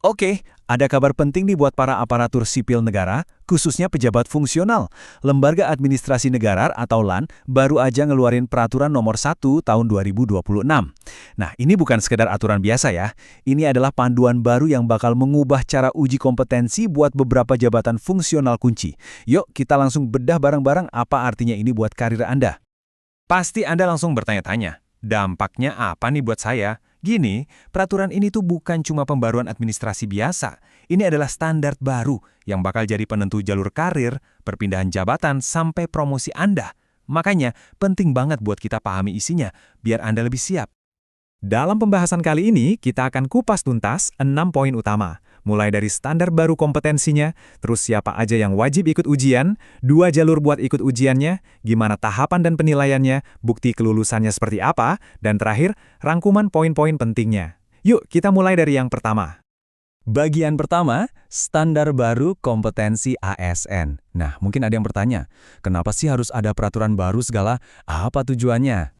Oke, ada kabar penting nih buat para aparatur sipil negara, khususnya pejabat fungsional. Lembaga Administrasi Negara atau LAN baru aja ngeluarin peraturan nomor 1 tahun 2026. Nah, ini bukan sekedar aturan biasa ya. Ini adalah panduan baru yang bakal mengubah cara uji kompetensi buat beberapa jabatan fungsional kunci. Yuk, kita langsung bedah bareng-bareng apa artinya ini buat karir Anda. Pasti Anda langsung bertanya-tanya, dampaknya apa nih buat saya? Gini, peraturan ini tuh bukan cuma pembaruan administrasi biasa. Ini adalah standar baru yang bakal jadi penentu jalur karir, perpindahan jabatan, sampai promosi Anda. Makanya, penting banget buat kita pahami isinya, biar Anda lebih siap. Dalam pembahasan kali ini, kita akan kupas tuntas 6 poin utama. Mulai dari standar baru kompetensinya, terus siapa aja yang wajib ikut ujian, 2 jalur buat ikut ujiannya, gimana tahapan dan penilaiannya, bukti kelulusannya seperti apa, dan terakhir, rangkuman poin-poin pentingnya. Yuk, kita mulai dari yang pertama. Bagian pertama, standar baru kompetensi ASN. Nah, mungkin ada yang bertanya, kenapa sih harus ada peraturan baru segala? Apa tujuannya?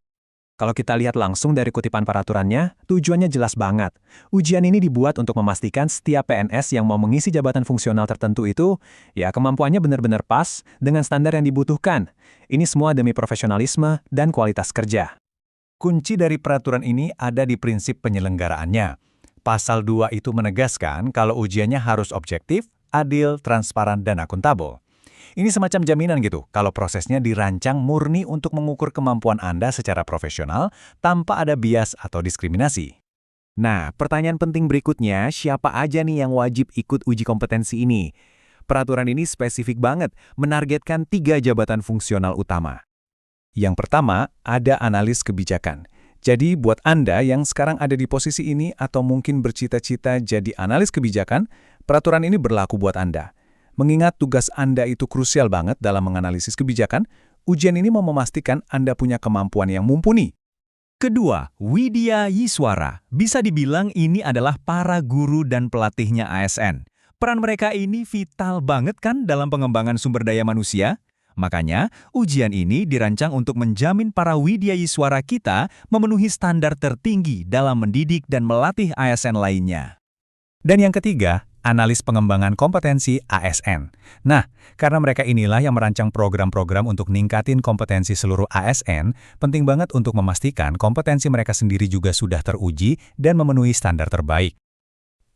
Kalau kita lihat langsung dari kutipan peraturannya, tujuannya jelas banget. Ujian ini dibuat untuk memastikan setiap PNS yang mau mengisi jabatan fungsional tertentu itu, ya kemampuannya benar-benar pas dengan standar yang dibutuhkan. Ini semua demi profesionalisme dan kualitas kerja. Kunci dari peraturan ini ada di prinsip penyelenggaraannya. Pasal 2 itu menegaskan kalau ujiannya harus objektif, adil, transparan, dan akuntabel. Ini semacam jaminan gitu, kalau prosesnya dirancang murni untuk mengukur kemampuan Anda secara profesional tanpa ada bias atau diskriminasi. Nah, pertanyaan penting berikutnya, siapa aja nih yang wajib ikut uji kompetensi ini? Peraturan ini spesifik banget, menargetkan 3 jabatan fungsional utama. Yang pertama, ada analis kebijakan. Jadi, buat Anda yang sekarang ada di posisi ini atau mungkin bercita-cita jadi analis kebijakan, peraturan ini berlaku buat Anda. Mengingat tugas Anda itu krusial banget dalam menganalisis kebijakan, ujian ini mau memastikan Anda punya kemampuan yang mumpuni. Kedua, Widya Yiswara. Bisa dibilang ini adalah para guru dan pelatihnya ASN. Peran mereka ini vital banget kan dalam pengembangan sumber daya manusia? Makanya, ujian ini dirancang untuk menjamin para Widya Yiswara kita memenuhi standar tertinggi dalam mendidik dan melatih ASN lainnya. Dan yang ketiga, analis pengembangan kompetensi ASN. Nah, karena mereka inilah yang merancang program-program untuk ningkatin kompetensi seluruh ASN, penting banget untuk memastikan kompetensi mereka sendiri juga sudah teruji dan memenuhi standar terbaik.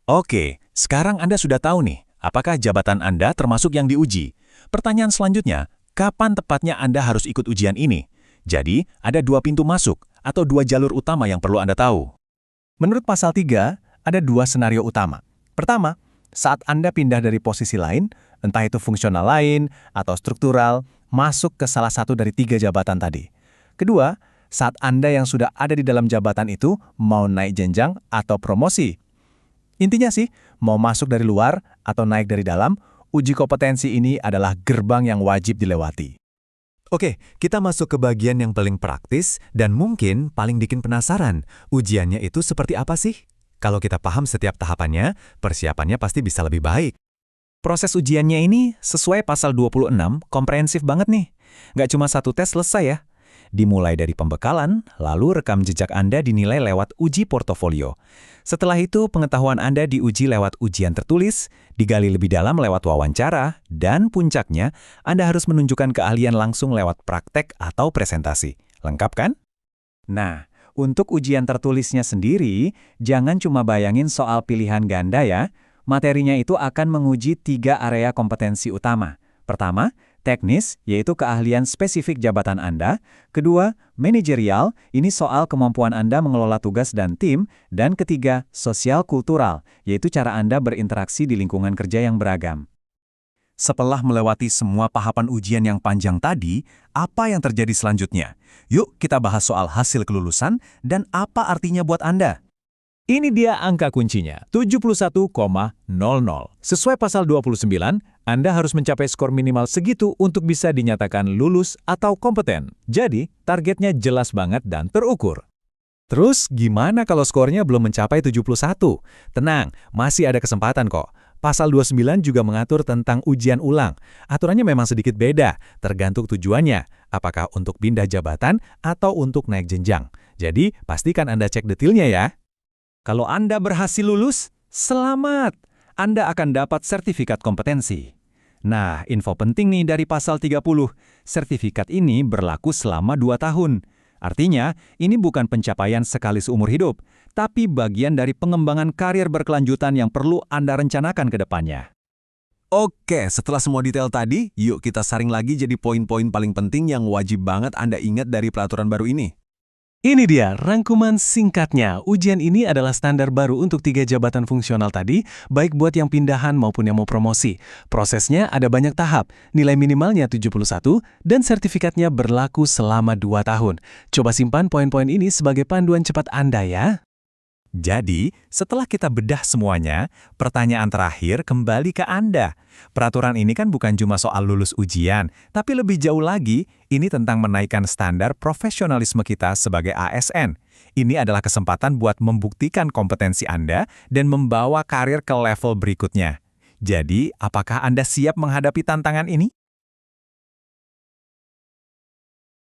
Oke, sekarang Anda sudah tahu nih, apakah jabatan Anda termasuk yang diuji? Pertanyaan selanjutnya, kapan tepatnya Anda harus ikut ujian ini? Jadi, ada 2 pintu masuk atau 2 jalur utama yang perlu Anda tahu. Menurut pasal 3, ada 2 senario utama. Pertama, saat Anda pindah dari posisi lain, entah itu fungsional lain atau struktural, masuk ke salah satu dari 3 jabatan tadi. Kedua, saat Anda yang sudah ada di dalam jabatan itu mau naik jenjang atau promosi. Intinya sih, mau masuk dari luar atau naik dari dalam, uji kompetensi ini adalah gerbang yang wajib dilewati. Oke, kita masuk ke bagian yang paling praktis dan mungkin paling bikin penasaran. Ujiannya itu seperti apa sih? Kalau kita paham setiap tahapannya, persiapannya pasti bisa lebih baik. Proses ujiannya ini sesuai pasal 26, komprehensif banget nih. Nggak cuma 1 tes selesai ya. Dimulai dari pembekalan, lalu rekam jejak Anda dinilai lewat uji portofolio. Setelah itu, pengetahuan Anda diuji lewat ujian tertulis, digali lebih dalam lewat wawancara, dan puncaknya, Anda harus menunjukkan keahlian langsung lewat praktek atau presentasi. Lengkap kan? Nah, untuk ujian tertulisnya sendiri, jangan cuma bayangin soal pilihan ganda ya. Materinya itu akan menguji 3 area kompetensi utama. Pertama, teknis, yaitu keahlian spesifik jabatan Anda. Kedua, manajerial, ini soal kemampuan Anda mengelola tugas dan tim. Dan ketiga, sosial kultural, yaitu cara Anda berinteraksi di lingkungan kerja yang beragam. Setelah melewati semua tahapan ujian yang panjang tadi, apa yang terjadi selanjutnya? Yuk kita bahas soal hasil kelulusan dan apa artinya buat Anda. Ini dia angka kuncinya, 71,00. Sesuai pasal 29, Anda harus mencapai skor minimal segitu untuk bisa dinyatakan lulus atau kompeten. Jadi, targetnya jelas banget dan terukur. Terus gimana kalau skornya belum mencapai 71? Tenang, masih ada kesempatan kok. Pasal 29 juga mengatur tentang ujian ulang. Aturannya memang sedikit beda, tergantung tujuannya, apakah untuk pindah jabatan atau untuk naik jenjang. Jadi, pastikan Anda cek detailnya ya. Kalau Anda berhasil lulus, Selamat! Anda akan dapat sertifikat kompetensi. Nah, info penting nih dari pasal 30. Sertifikat ini berlaku selama 2 tahun. Artinya, ini bukan pencapaian sekali seumur hidup, tapi bagian dari pengembangan karir berkelanjutan yang perlu Anda rencanakan ke depannya. Oke, setelah semua detail tadi, yuk kita saring lagi jadi poin-poin paling penting yang wajib banget Anda ingat dari peraturan baru ini. Ini dia rangkuman singkatnya. Ujian ini adalah standar baru untuk 3 jabatan fungsional tadi, baik buat yang pindahan maupun yang mau promosi. Prosesnya ada banyak tahap, nilai minimalnya 71, dan sertifikatnya berlaku selama 2 tahun. Coba simpan poin-poin ini sebagai panduan cepat Anda ya. Jadi, setelah kita bedah semuanya, pertanyaan terakhir kembali ke Anda. Peraturan ini kan bukan cuma soal lulus ujian, tapi lebih jauh lagi, ini tentang menaikkan standar profesionalisme kita sebagai ASN. Ini adalah kesempatan buat membuktikan kompetensi Anda dan membawa karir ke level berikutnya. Jadi, apakah Anda siap menghadapi tantangan ini?